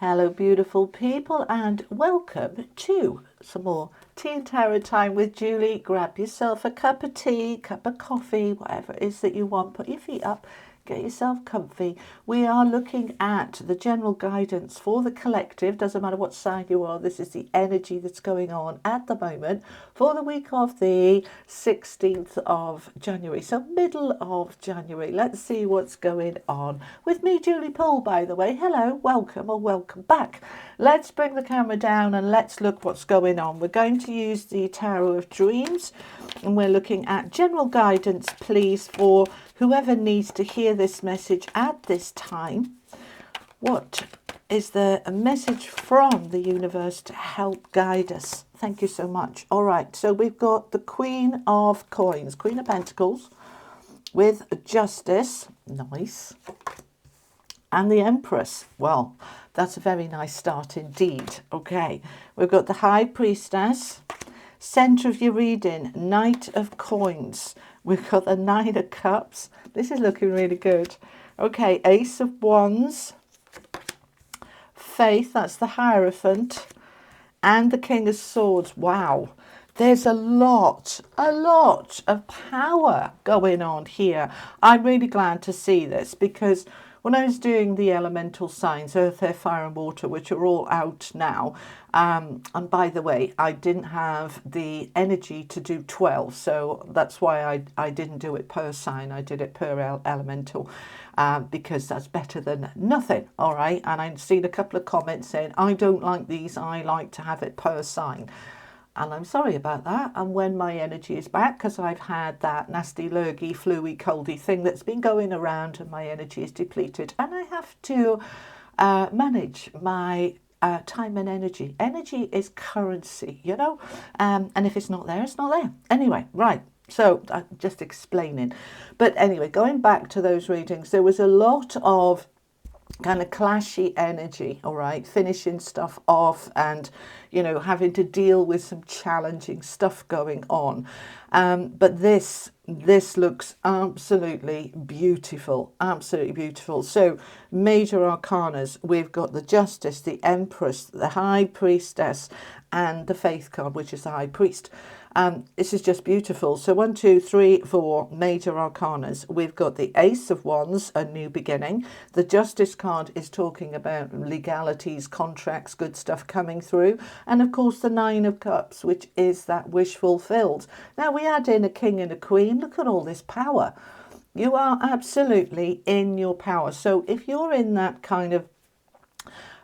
Hello, beautiful people, and welcome to some more Tea and Tarot time with Julie. Grab yourself a cup of tea, cup of coffee, whatever it is that you want. Put your feet up, get yourself comfy. We are looking at the general guidance for the collective. Doesn't matter what sign you are, this is the energy that's going on at the moment for the week of the 16th of January. So middle of January. Let's see what's going on with me, Julie Poole, by the way. Hello, welcome or welcome back. Let's bring the camera down and let's look what's going on. We're going to use the Tarot of Dreams and we're looking at general guidance, please, for whoever needs to hear this message at this time. What is there a message from the universe to help guide us? Thank you so much. All right, so we've got the Queen of Coins, Queen of Pentacles with Justice, nice, and the Empress. Well, that's a very nice start indeed. Okay, we've got the High Priestess, center of your reading, Knight of Coins. We've got the Nine of Cups. This is looking really good. Okay, Ace of Wands, Faith, that's the Hierophant, and the King of Swords. Wow, there's a lot of power going on here. I'm really glad to see this because when I was doing the elemental signs, earth, air, fire and water, which are all out now, and by the way, I didn't have the energy to do 12, so that's why I didn't do it per sign. I did it per elemental because that's better than nothing, all right? And I've seen a couple of comments saying, I don't like these, I like to have it per sign. And I'm sorry about that. And when my energy is back, because I've had that nasty lurgy, fluey, coldy thing that's been going around and my energy is depleted. And I have to manage my time and energy. Energy is currency, you know. And if it's not there, it's not there. Anyway, right. So just explaining. But anyway, going back to those readings, there was a lot of kind of clashy energy, all right, finishing stuff off and, you know, having to deal with some challenging stuff going on. But this looks absolutely beautiful, absolutely beautiful. So major arcanas, we've got the Justice, the Empress, the High Priestess, and the Faith card, which is the High Priest. This is just beautiful. So 1, 2, 3, 4 major arcanas. We've got the Ace of Wands, a new beginning. The Justice card is talking about legalities, contracts, good stuff coming through. And of course the Nine of Cups, which is that wish fulfilled. Now we add in a King and a Queen. Look at all this power. You are absolutely in your power. So if you're in that kind of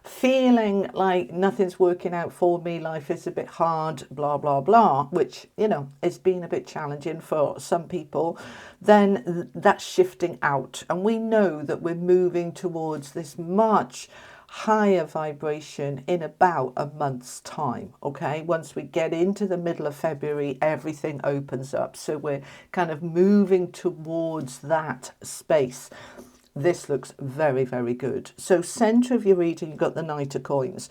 feeling like nothing's working out for me, life is a bit hard, blah, blah, blah, which, you know, it's been a bit challenging for some people, then that's shifting out. And we know that we're moving towards this much higher vibration in about a month's time. Okay, once we get into the middle of February, everything opens up. So we're kind of moving towards that space. This looks very, very good. So center of your reading, you've got the Knight of Coins.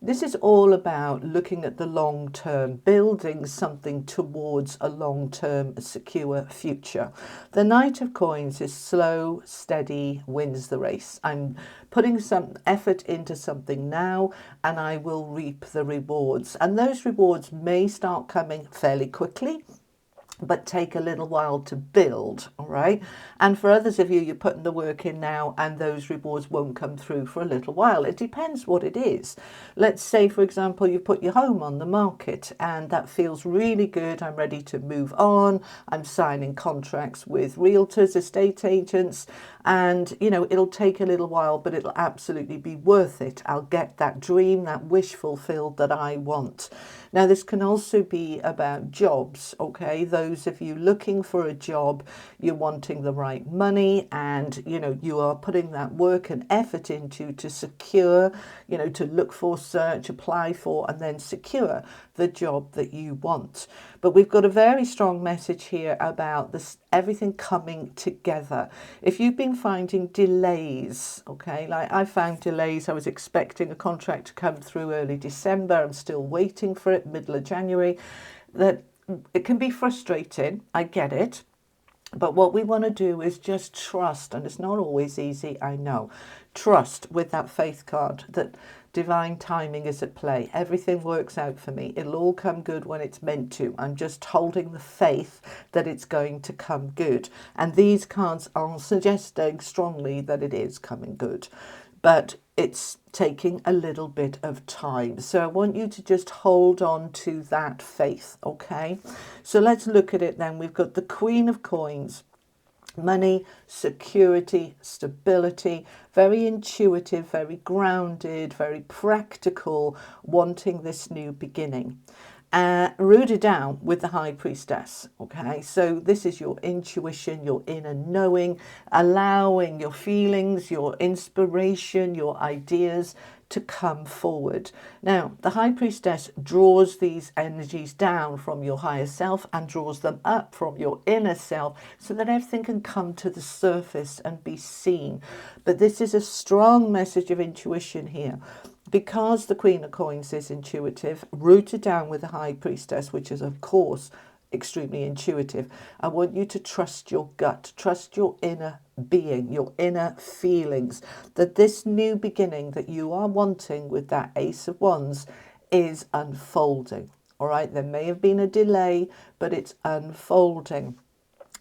This is all about looking at the long term, building something towards a long term, secure future. The Knight of Coins is slow, steady, wins the race. I'm putting some effort into something now and I will reap the rewards. And those rewards may start coming fairly quickly, but take a little while to build, all right? And for others of you, you're putting the work in now and those rewards won't come through for a little while. It depends what it is. Let's say, for example, you put your home on the market and that feels really good. I'm ready to move on. I'm signing contracts with realtors, estate agents, and, you know, it'll take a little while, but it'll absolutely be worth it. I'll get that dream, that wish fulfilled that I want. Now, this can also be about jobs, okay? Those of you looking for a job, you're wanting the right money and, you know, you are putting that work and effort into to secure, you know, to look for, search, apply for, and then secure the job that you want. But we've got a very strong message here about this, everything coming together. If you've been finding delays, okay, like I found delays, I was expecting a contract to come through early December, I'm still waiting for it, middle of January, that it can be frustrating, I get it. But what we want to do is just trust, and it's not always easy, I know. Trust with that faith card that divine timing is at play. Everything works out for me. It'll all come good when it's meant to. I'm just holding the faith that it's going to come good. And these cards are suggesting strongly that it is coming good. But it's taking a little bit of time. So I want you to just hold on to that faith, okay? So let's look at it then. We've got the Queen of Coins. Money, security, stability, very intuitive, very grounded, very practical, wanting this new beginning. Rooted down with the High Priestess. Okay, so this is your intuition, your inner knowing, allowing your feelings, your inspiration, your ideas to come forward. Now, the High Priestess draws these energies down from your higher self and draws them up from your inner self so that everything can come to the surface and be seen. But this is a strong message of intuition here. Because the Queen of Coins is intuitive, rooted down with the High Priestess, which is, of course, extremely intuitive, I want you to trust your gut, trust your inner being, your inner feelings, that this new beginning that you are wanting with that Ace of Wands is unfolding. All right, there may have been a delay, but it's unfolding.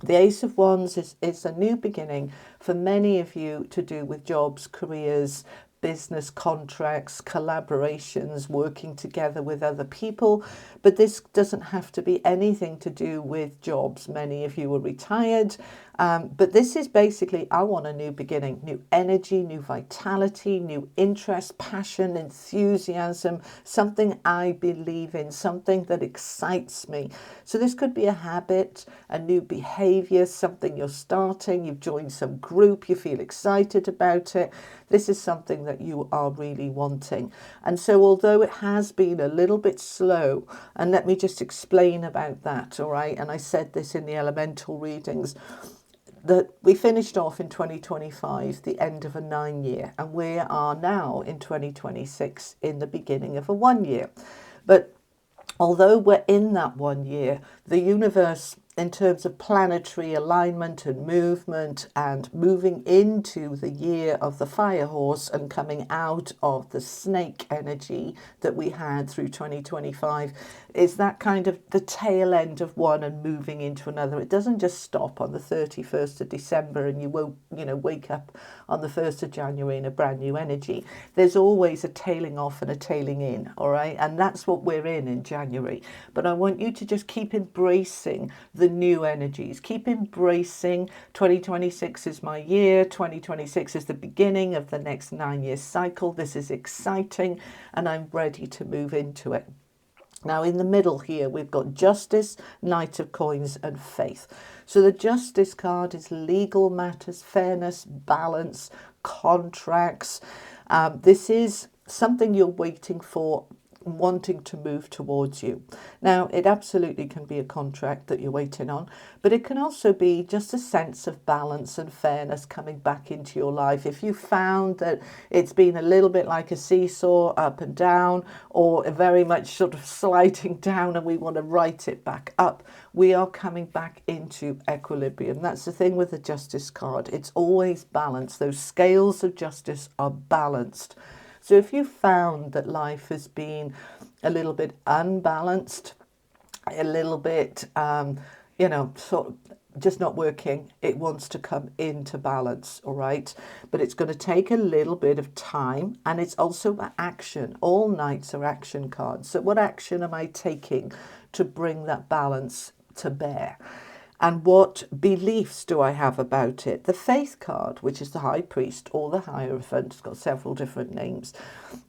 The Ace of Wands is a new beginning for many of you to do with jobs, careers, business contracts, collaborations, working together with other people. But this doesn't have to be anything to do with jobs. Many of you are retired. But this is basically, I want a new beginning, new energy, new vitality, new interest, passion, enthusiasm, something I believe in, something that excites me. So this could be a habit, a new behavior, something you're starting, you've joined some group, you feel excited about it. This is something that you are really wanting. And so although it has been a little bit slow, and let me just explain about that, all right? And I said this in the elemental readings, that we finished off in 2025, the end of a 9-year, and we are now in 2026 in the beginning of a 1 year. But although we're in that 1 year, the universe, in terms of planetary alignment and movement and moving into the year of the fire horse and coming out of the snake energy that we had through 2025, is that kind of the tail end of one and moving into another. It doesn't just stop on the 31st of December and you won't, wake up on the 1st of January in a brand new energy. There's always a tailing off and a tailing in, all right? And that's what we're in January. But I want you to just keep embracing the new energies. Keep embracing 2026 is my year. 2026 is the beginning of the next 9-year cycle. This is exciting and I'm ready to move into it. Now in the middle here, we've got Justice, Knight of Coins and Faith. So the Justice card is legal matters, fairness, balance, contracts. This is something you're waiting for, wanting to move towards you. Now, it absolutely can be a contract that you're waiting on, but it can also be just a sense of balance and fairness coming back into your life. If you found that it's been a little bit like a seesaw, up and down, or very much sort of sliding down and we want to right it back up, we are coming back into equilibrium. That's the thing with the Justice card. It's always balanced. Those scales of justice are balanced. So if you found that life has been a little bit unbalanced, a little bit, sort of just not working, it wants to come into balance, all right? But it's going to take a little bit of time, and it's also action. All Knights are action cards. So what action am I taking to bring that balance to bear? And what beliefs do I have about it? The Faith card, which is the High Priest or the Hierophant, it's got several different names,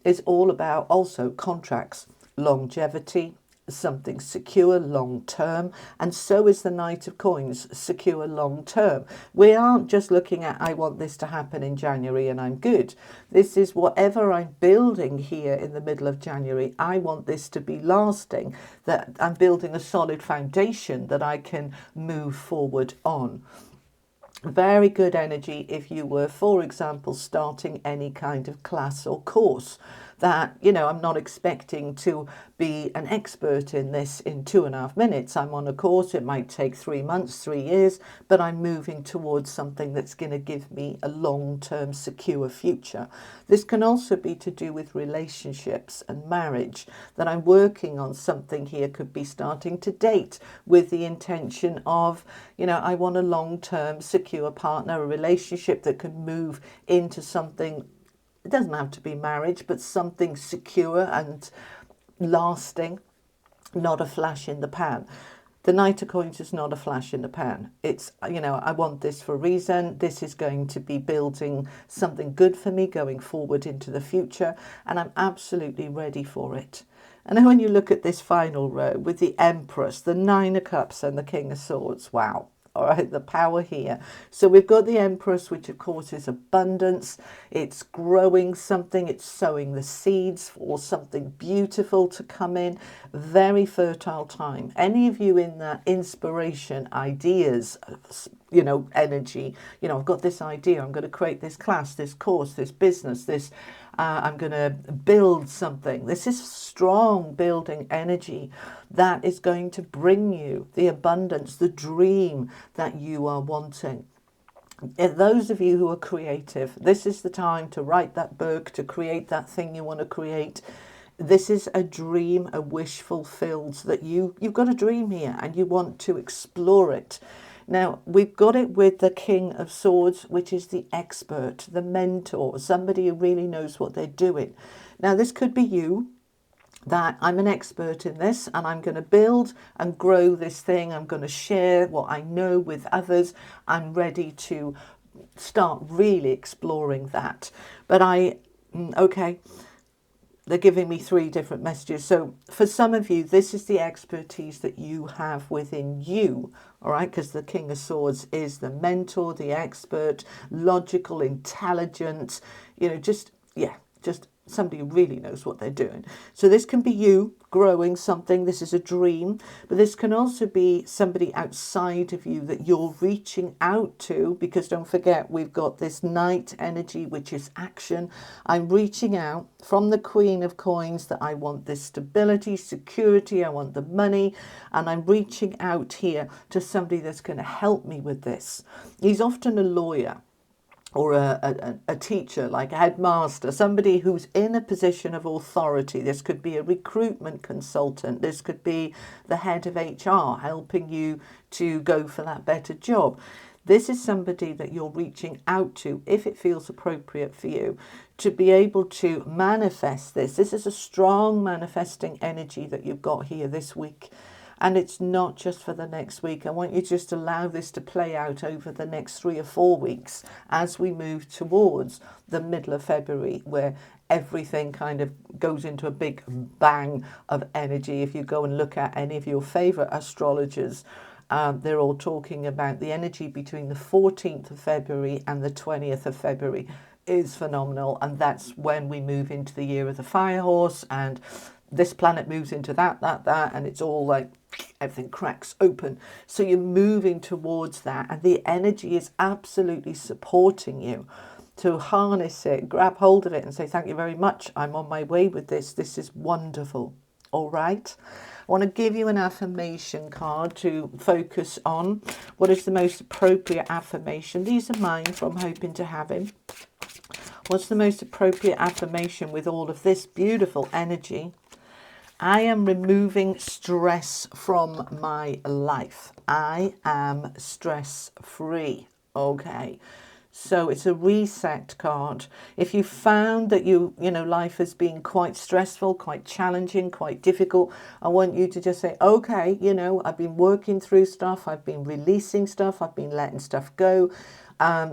is all about also contracts, longevity, something secure long term, and so is the Knight of Coins, secure long term. We aren't just looking at, I want this to happen in January and I'm good. This is whatever I'm building here in the middle of January, I want this to be lasting, that I'm building a solid foundation that I can move forward on. Very good energy if you were, for example, starting any kind of class or course. that, you know, I'm not expecting to be an expert in this in 2.5 minutes. I'm on a course, it might take 3 months, 3 years, but I'm moving towards something that's going to give me a long-term secure future. This can also be to do with relationships and marriage, that I'm working on something here, could be starting to date with the intention of, you know, I want a long-term secure partner, a relationship that can move into something. It doesn't have to be marriage, but something secure and lasting, not a flash in the pan. The Knight of Coins is not a flash in the pan. It's, you know, I want this for a reason. This is going to be building something good for me going forward into the future, and I'm absolutely ready for it. And then when you look at this final row with the Empress, the Nine of Cups and the King of Swords, wow. All right, the power here. So we've got the Empress, which of course is abundance. It's growing something. It's sowing the seeds for something beautiful to come in. Very fertile time. Any of you in that inspiration, ideas, you know, energy, you know, I've got this idea. I'm going to create this class, this course, this business, this I'm going to build something. This is strong building energy that is going to bring you the abundance, the dream that you are wanting. Those of you who are creative, this is the time to write that book, to create that thing you want to create. This is a dream, a wish fulfilled, that you've got a dream here and you want to explore it. Now, we've got it with the King of Swords, which is the expert, the mentor, somebody who really knows what they're doing. Now, this could be you, that I'm an expert in this and I'm going to build and grow this thing. I'm going to share what I know with others. I'm ready to start really exploring that. But okay. They're giving me 3 different messages. So for some of you, this is the expertise that you have within you, all right? Because the King of Swords is the mentor, the expert, logical, intelligent, you know, just somebody who really knows what they're doing. So this can be you growing something. This is a dream, but this can also be somebody outside of you that you're reaching out to, because don't forget, we've got this Knight energy, which is action. I'm reaching out from the Queen of Coins that I want this stability, security, I want the money, and I'm reaching out here to somebody that's going to help me with this. He's often a lawyer, or a teacher, like a headmaster, somebody who's in a position of authority. This could be a recruitment consultant. This could be the head of HR helping you to go for that better job. This is somebody that you're reaching out to, if it feels appropriate for you, to be able to manifest this. This is a strong manifesting energy that you've got here this week. And it's not just for the next week. I want you to just allow this to play out over the next 3 or 4 weeks as we move towards the middle of February, where everything kind of goes into a big bang of energy. If you go and look at any of your favorite astrologers, they're all talking about the energy between the 14th of February and the 20th of February is phenomenal. And that's when we move into the year of the fire horse, and this planet moves into that, and it's all like everything cracks open. So you're moving towards that, and the energy is absolutely supporting you to harness it, grab hold of it and say, thank you very much. I'm on my way with this. This is wonderful. All right. I want to give you an affirmation card to focus on. What is the most appropriate affirmation? These are mine from Hoping to Have Him. What's the most appropriate affirmation with all of this beautiful energy? I am removing stress from my life. I am stress-free. Okay. So it's a reset card. If you found that you know, life has been quite stressful, quite challenging, quite difficult, I want you to just say, okay, you know, I've been working through stuff. I've been releasing stuff. I've been letting stuff go.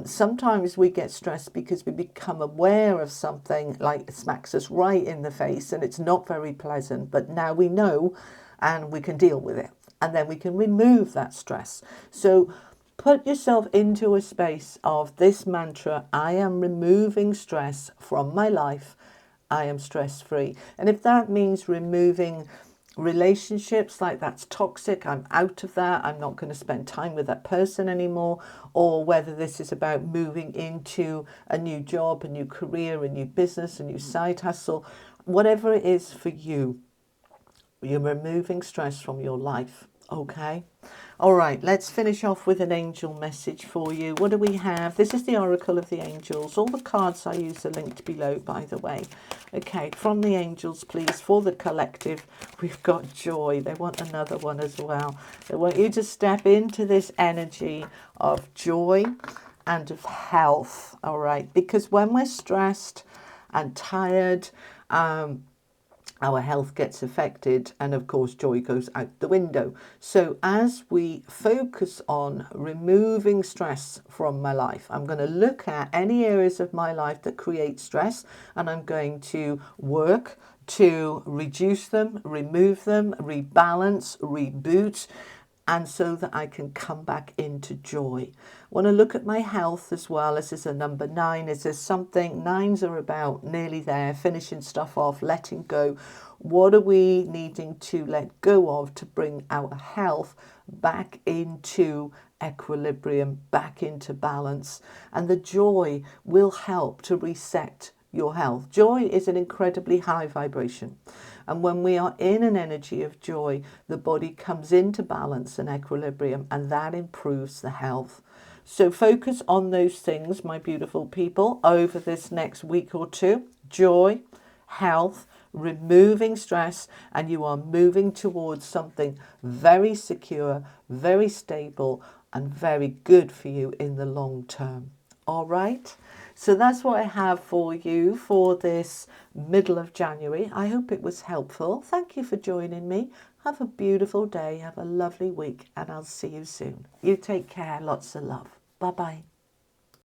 Sometimes we get stressed because we become aware of something, like it smacks us right in the face and it's not very pleasant, but now we know and we can deal with it, and then we can remove that stress. So put yourself into a space of this mantra: I am removing stress from my life. I am stress free. And if that means removing relationships like that's toxic, I'm out of that, I'm not going to spend time with that person anymore, or whether this is about moving into a new job, a new career, a new business, a new side hustle, whatever it is for you, you're removing stress from your life. Okay. All right, let's finish off with an angel message for you. What do we have? This is the Oracle of the Angels. All the cards I use are linked below, by the way. Okay, from the angels, please, for the collective, we've got joy. They want another one as well. They want you to step into this energy of joy and of health. All right, because when we're stressed and tired, our health gets affected, and of course joy goes out the window. So as we focus on removing stress from my life, I'm going to look at any areas of my life that create stress, and I'm going to work to reduce them, remove them, rebalance, reboot, and so that I can come back into joy. I want to look at my health as well. This is a number 9. Is there something? 9s are about nearly there, finishing stuff off, letting go. What are we needing to let go of to bring our health back into equilibrium, back into balance? And the joy will help to reset your health. Joy is an incredibly high vibration. And when we are in an energy of joy, the body comes into balance and equilibrium, and that improves the health. So focus on those things, my beautiful people, over this next week or two. Joy, health, removing stress, and you are moving towards something very secure, very stable, and very good for you in the long term. All right. So that's what I have for you for this middle of January. I hope it was helpful. Thank you for joining me. Have a beautiful day. Have a lovely week, and I'll see you soon. You take care. Lots of love. Bye-bye.